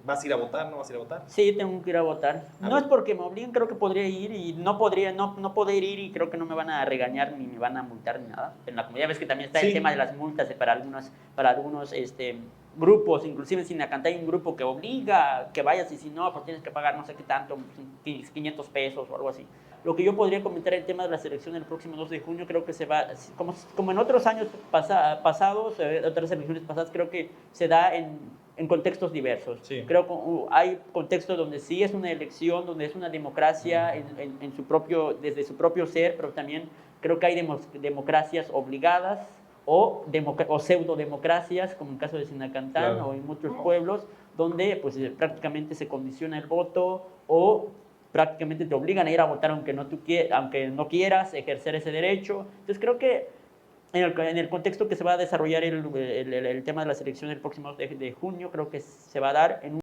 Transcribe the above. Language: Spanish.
¿Vas a ir a votar? ¿No vas a ir a votar? Sí, tengo que ir a votar. A No ver. es porque me obliguen, creo que podría ir y no podría, no poder ir y creo que no me van a regañar ni me van a multar ni nada. En la comunidad ves que también está Sí. el tema de las multas para algunos grupos, inclusive en Sinacantá hay un grupo que obliga a que vayas y si no, pues tienes que pagar no sé qué tanto, 500 pesos o algo así. Lo que yo podría comentar el tema de la selección el próximo 2 de junio, creo que se va, como en otros años pasados, otras elecciones pasadas, creo que se da en contextos diversos. Sí. Creo que hay contextos donde sí es una elección, donde es una democracia desde su propio ser, pero también creo que hay democracias obligadas o pseudodemocracias, como en el caso de Sinacantán Claro. o en muchos pueblos, donde pues, prácticamente se condiciona el voto o prácticamente te obligan a ir a votar aunque no quieras ejercer ese derecho. Entonces creo que en el contexto que se va a desarrollar el tema de la selección el próximo de junio, creo que se va a dar en un